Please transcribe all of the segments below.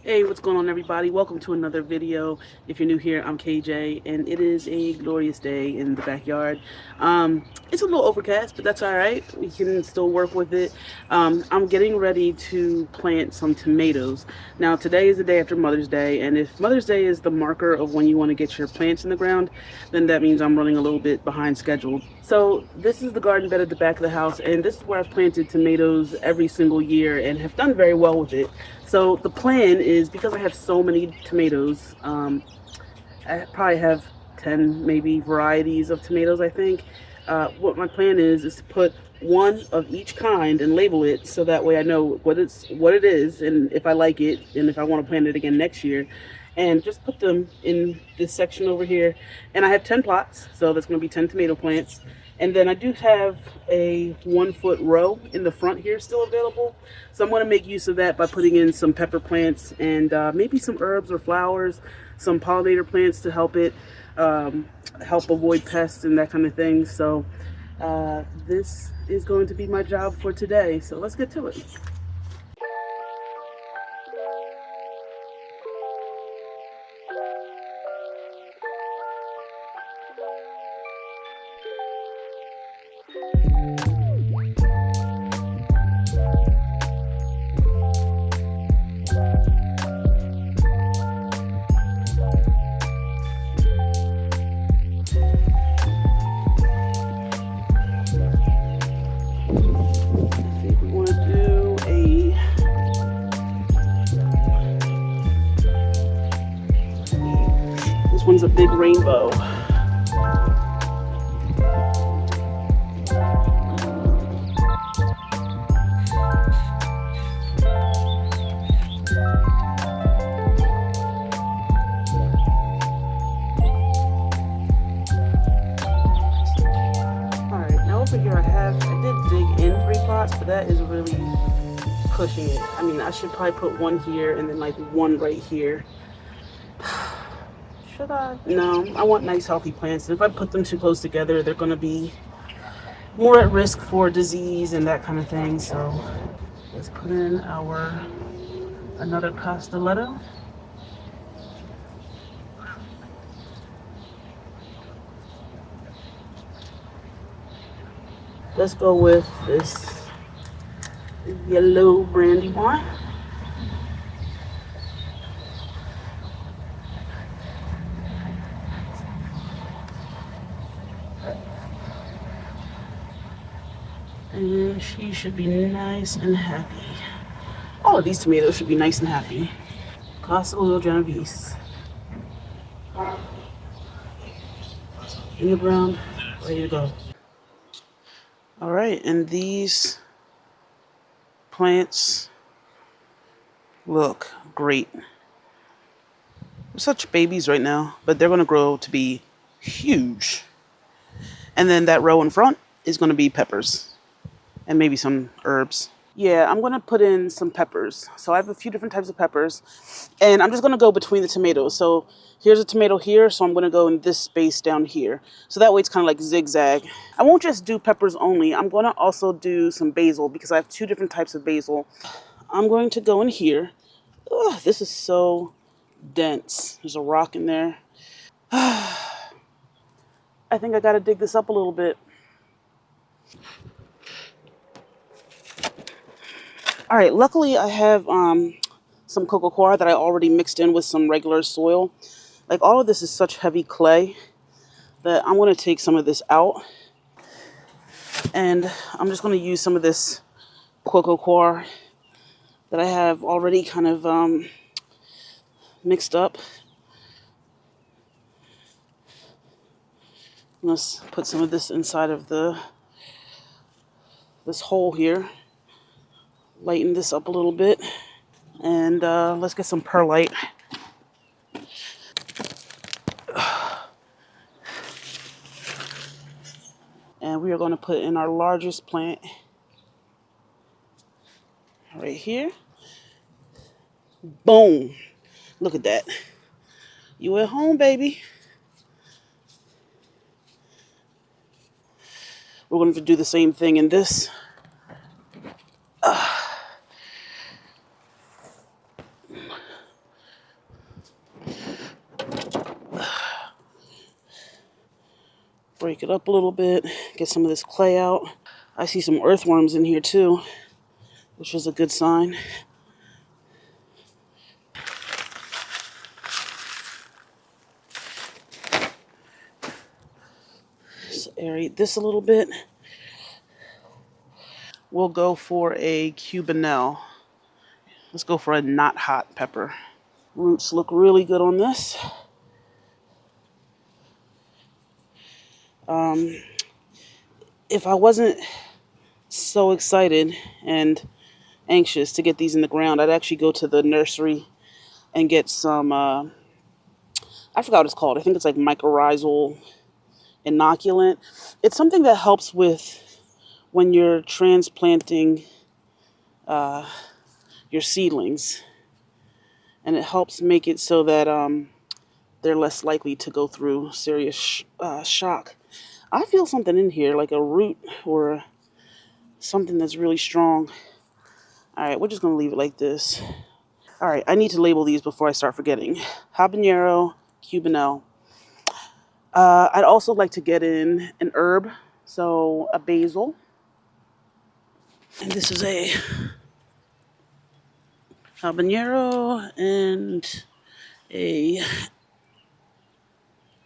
Hey, what's going on, everybody? Welcome to another video. If you're new here, I'm KJ, and it is a glorious day in the backyard. It's a little overcast, but that's all right. We can still work with it. I'm getting ready to plant some tomatoes. Now, today is the day after Mother's Day, and if Mother's Day is the marker of when you want to get your plants in the ground, then that means I'm running a little bit behind schedule. So this is the garden bed at the back of the house, and this is where I've planted tomatoes every single year and have done very well with it. So the plan is, because I have so many tomatoes, I probably have 10 maybe varieties of tomatoes, I think. What my plan is to put one of each kind and label it so that way I know what it is, and if I like it, and if I want to plant it again next year, and just put them in this section over here. And I have 10 plots, so that's going to be 10 tomato plants. And then I do have a 1 foot row in the front here still available. So I'm going to make use of that by putting in some pepper plants and maybe some herbs or flowers, some pollinator plants to help it help avoid pests and that kind of thing. So this is going to be my job for today. So let's get to it. One's a big rainbow. Alright, now over here I did dig in 3 pots, but that is really pushing it. I mean, I should probably put one here and then like one right here. Should I? No, I want nice healthy plants. And if I put them too close together, they're going to be more at risk for disease and that kind of thing. So let's put in another castelletto. Let's go with this yellow brandywine. And she should be nice and happy. All of these tomatoes should be nice and happy. Castelletto Genovese. In the ground, ready to go. All right, and these plants look great. They're such babies right now, but they're going to grow to be huge. And then that row in front is going to be peppers and maybe some herbs. Yeah, I'm going to put in some peppers. So I have a few different types of peppers, and I'm just going to go between the tomatoes. So here's a tomato here, so I'm going to go in this space down here. So that way it's kind of like zigzag. I won't just do peppers only. I'm going to also do some basil because I have 2 different types of basil. I'm going to go in here. Ugh, this is so dense. There's a rock in there. I think I got to dig this up a little bit. All right, luckily I have some coco coir that I already mixed in with some regular soil. Like, all of this is such heavy clay that I'm going to take some of this out. And I'm just going to use some of this coco coir that I have already kind of mixed up. Let's put some of this inside of this hole here. Lighten this up a little bit. And let's get some perlite. And we are going to put in our largest plant right here. Boom. Look at that. You at home, baby. We're going to do the same thing in this. break it up a little bit, get some of this clay out. I see some earthworms in here too, which is a good sign. Let's aerate this a little bit. We'll go for a cubanelle. Let's go for a not hot pepper. Roots look really good on this. If I wasn't so excited and anxious to get these in the ground, I'd actually go to the nursery and get some, I forgot what it's called. I think it's like mycorrhizal inoculant. It's something that helps with when you're transplanting your seedlings. And it helps make it so that they're less likely to go through serious shock. I feel something in here, like a root or something that's really strong. All right, we're just going to leave it like this. All right, I need to label these before I start forgetting. Habanero, cubanelle. I'd also like to get in an herb, so a basil. And this is a habanero and a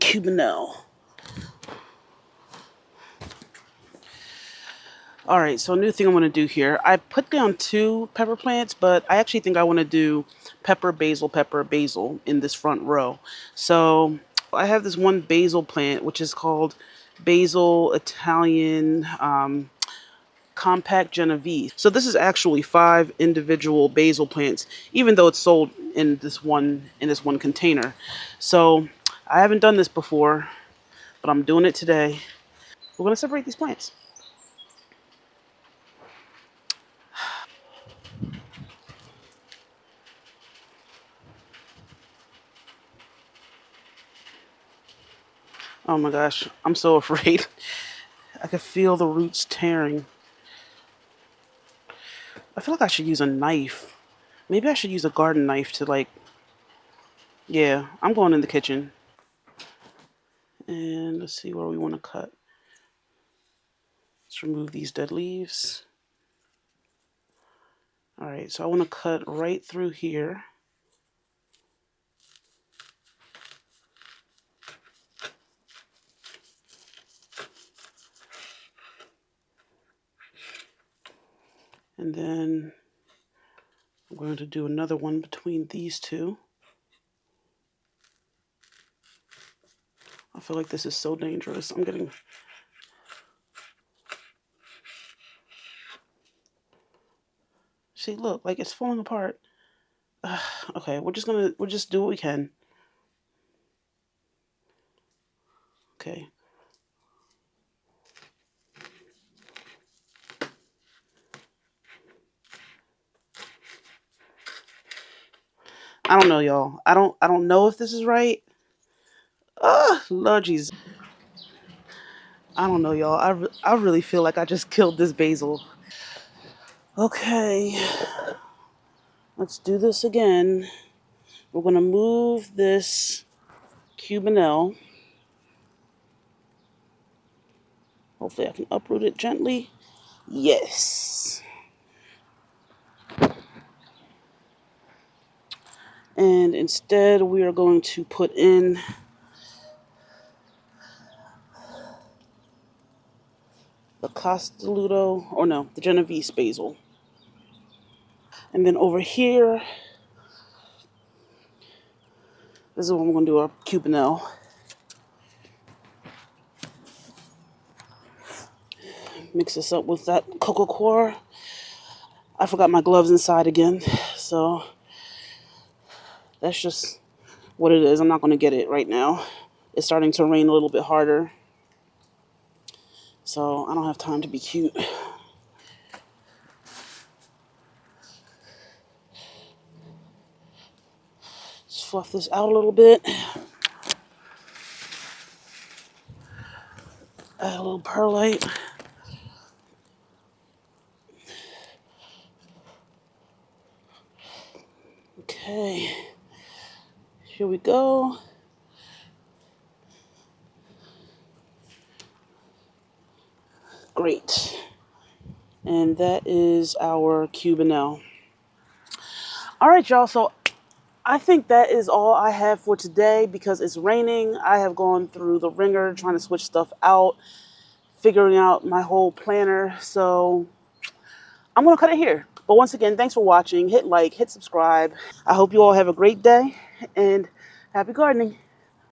cubanelle. All right, so a new thing I want to do here. I put down 2 pepper plants, but I actually think I want to do pepper, basil in this front row. So I have this one basil plant, which is called Basil Italian Compact Genovese. So this is actually 5 individual basil plants, even though it's sold in this one container. So I haven't done this before, but I'm doing it today. We're going to separate these plants. Oh my gosh, I'm so afraid. I can feel the roots tearing. I feel like I should use a knife. Maybe I should use a garden knife to like, yeah, I'm going in the kitchen. And let's see where we want to cut. Let's remove these dead leaves. All right, so I want to cut right through here. And then I'm going to do another one between these 2. I feel like this is so dangerous. I'm getting... See, look, like it's falling apart. Okay, we'll just do what we can. Okay. I don't know, y'all. I don't know if this is right. Lord Jesus. I don't know, y'all. I really feel like I just killed this basil. Okay. Let's do this again. We're going to move this cubanelle. Hopefully I can uproot it gently. Yes. And instead we are going to put in the Castelluto, or no, the Genovese basil. And then over here, this is what I'm going to do, a cubanelle. Mix this up with that coco coir. I forgot my gloves inside again, so that's just what it is. I'm not going to get it right now. It's starting to rain a little bit harder, so I don't have time to be cute. Just fluff this out a little bit. Add a little perlite. Okay, here we go. Great. And that is our cubanelle. All right, y'all. So I think that is all I have for today because it's raining. I have gone through the ringer trying to switch stuff out, figuring out my whole planner. So I'm going to cut it here. But once again, thanks for watching. Hit like, hit subscribe. I hope you all have a great day and happy gardening.